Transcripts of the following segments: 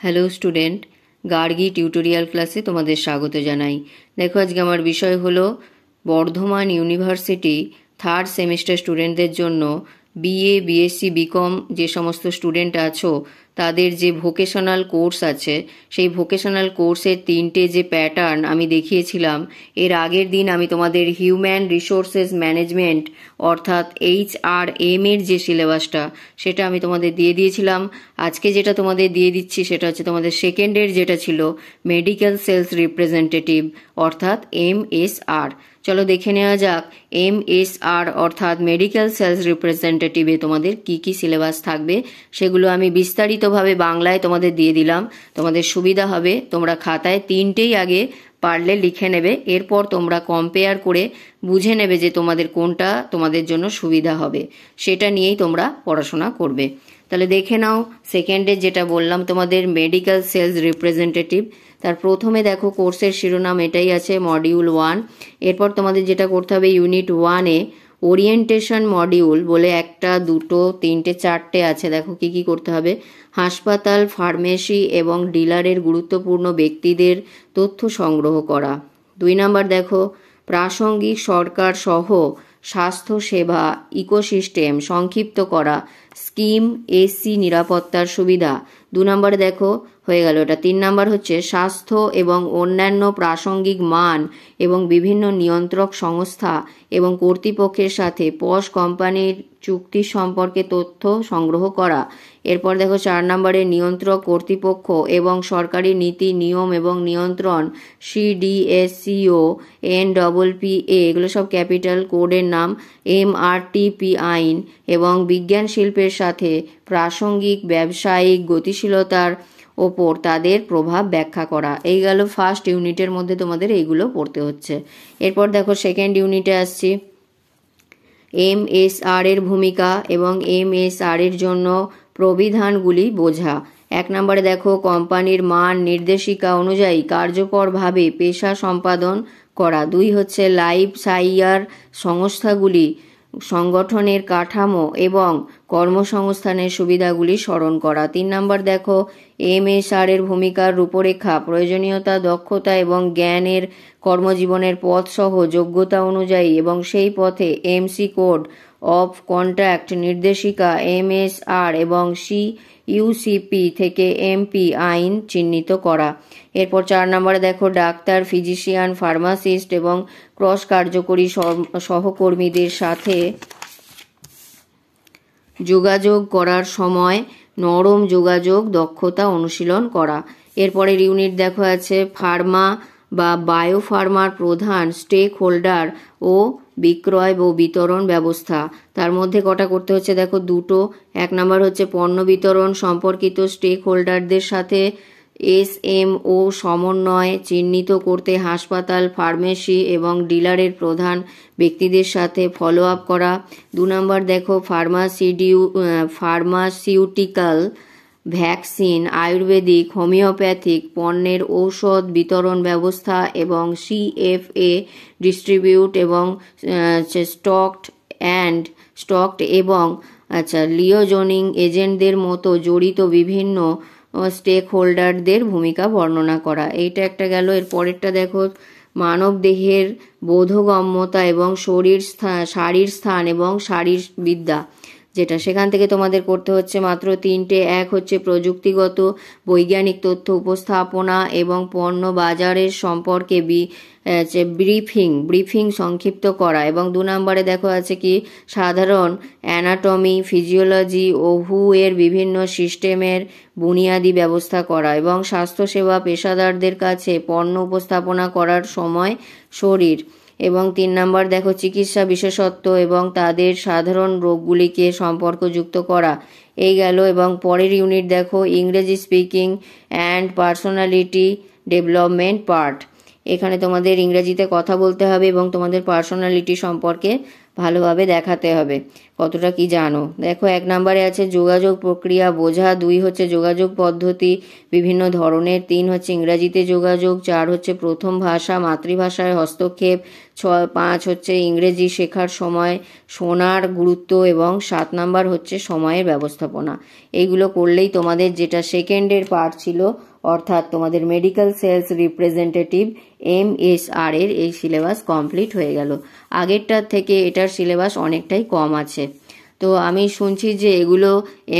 Hello student, Gargi tutorial ক্লাসে তোমাদের স্বাগত জানাই। দেখো, আজকে আমার বিষয় হলো বর্ধমান ইউনিভার্সিটি থার্ড সেমিস্টার স্টুডেন্টদের জন্য বিএ, বিএসসি, বিকম যে সমস্ত স্টুডেন্ট আছো তাদের যে ভোকেশনাল কোর্স আছে, সেই ভোকেশনাল কোর্সের 3টে যে প্যাটার্ন আমি দেখিয়েছিলাম এর আগের দিন। আমি তোমাদের হিউম্যান রিসোর্সেস ম্যানেজমেন্ট অর্থাৎ HRM এর যে সিলেবাসটা সেটা আমি তোমাদের দিয়ে দিয়েছিলাম। আজকে যেটা তোমাদের দিয়ে দিচ্ছি সেটা হচ্ছে তোমাদের সেকেন্ডের যেটা ছিল মেডিকেল সেলস রিপ্রেজেন্টেটিভ অর্থাৎ MSR। চলো দেখে নেওয়া যাক MSR অর্থাৎ মেডিকেল সেলস রিপ্রেজেন্টেটিভে তোমাদের কি কি সিলেবাস থাকবে। সেগুলো আমি বিস্তারিতভাবে বাংলায় তোমাদের দিয়ে দিলাম, তোমাদের সুবিধা হবে। তোমরা খাতায় 3টেই আগে পারলে লিখে নেবে, এরপর তোমরা কম্পেয়ার করে বুঝে নেবে যে তোমাদের কোনটা তোমাদের জন্য সুবিধা হবে, সেটা নিয়েই তোমরা পড়াশোনা করবে। তাহলে দেখে নাও, সেকেন্ডে যেটা বললাম তোমাদের মেডিকেল সেলস রিপ্রেজেন্টেটিভ, তার প্রথমে দেখো কোর্সের শিরোনাম এটাই আছে, মডিউল 1। এরপর তোমাদের যেটা করতে হবে ইউনিট 1-এ ওরিয়েন্টেশন মডিউল বলে 1, 2, 3, 4টে আছে। দেখো কি কি করতে হবে: হাসপাতাল, ফার্মেসি এবং ডিলারের গুরুত্বপূর্ণ ব্যক্তিদের তথ্য সংগ্রহ করা। 2 নাম্বার দেখো প্রাসঙ্গিক সরকার সহ স্বাস্থ্য সেবা ইকোসিস্টেম সংক্ষিপ্ত করা, স্কিম এসি নিরাপত্তার সুবিধা। 2 নম্বরে দেখো হয়ে গেল এটা। 3 নাম্বার হচ্ছে স্বাস্থ্য এবং অন্যান্য প্রাসঙ্গিক মান এবং বিভিন্ন নিয়ন্ত্রক সংস্থা এবং কর্তৃপক্ষের সাথে পশ কোম্পানির চুক্তি সম্পর্কে তথ্য সংগ্রহ করা। এরপর দেখো 4 নম্বরে নিয়ন্ত্রক কর্তৃপক্ষ এবং সরকারি নীতি, নিয়ম এবং নিয়ন্ত্রণ, CDSCO, NPPA, এগুলো সব ক্যাপিটাল কোডের নাম, MRTP আইন এবং বিজ্ঞান শিল্পের সাথে প্রাসঙ্গিক ব্যবসায়িক গতিশীলতার ওপর তাদের প্রভাব ব্যাখ্যা করা। এই গেল ফার্স্ট ইউনিটের মধ্যে তোমাদের এইগুলো পড়তে হচ্ছে। এরপর দেখো সেকেন্ড ইউনিটে আসছি, MSR এর ভূমিকা এবং MSR এর জন্য প্রবিধানগুলি বোঝা। 1 নম্বরে দেখো কোম্পানির মান নির্দেশিকা অনুযায়ী কার্যকরভাবে পেশা সম্পাদন করা। 2 হচ্ছে লাইফ সাইয়ার সংস্থাগুলি সংগঠনের কাঠামো এবং কর্মসংস্থানের সুবিধাগুলি স্মরণ করা। 3 নম্বর দেখো MSR এর ভূমিকার রূপরেখা, প্রয়োজনীয়তা, দক্ষতা এবং জ্ঞানের কর্মজীবনের পথ সহ যোগ্যতা অনুযায়ী এবং সেই পথে MC কোড অফ কন্ট্যাক্ট নির্দেশিকা MSR এবং CUCP থেকে MP আইন চিহ্নিত করা। এরপর 4 নম্বরে দেখো ডাক্তার, ফিজিশিয়ান, ফার্মাসিস্ট এবং ক্রস কার্যকরী সহকর্মীদের সাথে যোগাযোগ করার সময় নরম যোগাযোগ দক্ষতা অনুশীলন করা। এরপরের ইউনিট দেখো আছে ফার্মা বা বায়োফার্মার প্রধান স্টেক হোল্ডার ও বিক্রয় ও বিতরণ ব্যবস্থা। তার মধ্যে কটা করতে হচ্ছে দেখো 2টো। 1 নম্বর হচ্ছে পণ্য বিতরণ সম্পর্কিত স্টেক হোল্ডারদের সাথে SMO সমন্বয় চিহ্নিত করতে হাসপাতাল, ফার্মেসি এবং ডিলারের প্রধান ব্যক্তিদের সাথে ফলো আপ করা। 2 নম্বর দেখো ফার্মাসিউটিক্যাল, ভ্যাকসিন, আয়ুর্বেদিক, হোমিওপ্যাথিক পণ্যের ঔষধ বিতরণ ব্যবস্থা এবং CFA ডিস্ট্রিবিউট এবং স্টকড এবং লিওজনিং এজেন্টদের মতো জড়িত বিভিন্ন স্টেক হোল্ডারদের ভূমিকা বর্ণনা করা। এইটা একটা গেল। এর পরেরটা দেখো মানব দেহের বোধগম্যতা এবং শারীর স্থান এবং শারীরবিদ্যা, যেটা সেখান থেকে তোমাদের করতে হচ্ছে মাত্র 3টে। 1 হচ্ছে প্রযুক্তিগত বৈজ্ঞানিক তথ্য উপস্থাপনা এবং পণ্য বাজারের সম্পর্কে ব্রিফিং সংক্ষিপ্ত করা। এবং 2 নম্বরে দেখো আছে কি সাধারণ অ্যানাটমি, ফিজিওলজি ও এর বিভিন্ন সিস্টেমের বুনিয়াদি ব্যবস্থা করা এবং স্বাস্থ্যসেবা পেশাদারদের কাছে পণ্য উপস্থাপনা করার সময় শরীর। এবং 3 নম্বর দেখো চিকিৎসা বিশেষত্ব এবং তাদের সাধারণ রোগগুলিকে সম্পর্কযুক্ত করা। এই গেল। এবং পরের ইউনিট দেখো ইংরেজি speaking and personality development part. এখানে তোমাদের ইংরেজিতে কথা বলতে হবে এবং তোমাদের পার্সোনালিটি সম্পর্কে ভালোভাবে দেখাতে হবে কতটা কি জানো। দেখো 1 নম্বরে আছে যোগাযোগ প্রক্রিয়া বোঝা, 2 হচ্ছে যোগাযোগ পদ্ধতি বিভিন্ন ধরনের, 3 হচ্ছে ইংরাজিতে যোগাযোগ, 4 হচ্ছে প্রথম ভাষা মাতৃভাষায় হস্তক্ষেপ, 5 হচ্ছে ইংরেজি শেখার সময় শোনার গুরুত্ব এবং 7 নাম্বার হচ্ছে সময়ের ব্যবস্থাপনা। এইগুলো করলেই তোমাদের যেটা সেকেন্ডের পার্ট ছিল অর্থাৎ তোমাদের মেডিকেল সেলস রিপ্রেজেন্টেটিভ MSR এর এই সিলেবাস কমপ্লিট হয়ে গেল। আগেরটার থেকে এটার সিলেবাস অনেকটাই কম আছে। তো আমি শুনছি যে এগুলো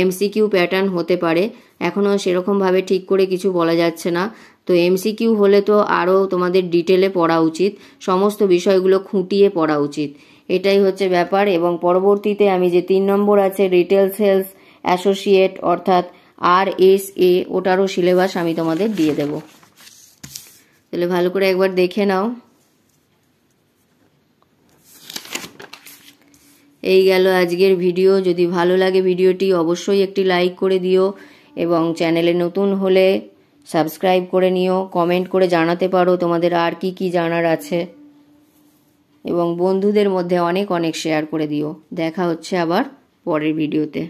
MCQ প্যাটার্ন হতে পারে, এখনও সেরকমভাবে ঠিক করে কিছু বলা যাচ্ছে না। তো MCQ হলে তো আরও তোমাদের ডিটেলে পড়া উচিত, সমস্ত বিষয়গুলো খুঁটিয়ে পড়া উচিত, এটাই হচ্ছে ব্যাপার। এবং পরবর্তীতে আমি যে 3 নম্বর আছে রিটেল সেলস অ্যাসোসিয়েট অর্থাৎ RSA, ওটারও সিলেবাস আমি তোমাদের দিয়ে দেব। তাহলে ভালো করে একবার দেখে নাও। এই গেল আজকের ভিডিও। যদি ভালো লাগে ভিডিওটি অবশ্যই একটি লাইক করে দিও এবং চ্যানেলে নতুন হলে সাবস্ক্রাইব করে নিও। কমেন্ট করে জানাতে পারো তোমাদের আর কি কি জানার আছে এবং বন্ধুদের মধ্যে অনেক অনেক শেয়ার করে দিও। দেখা হচ্ছে আবার পরের ভিডিওতে।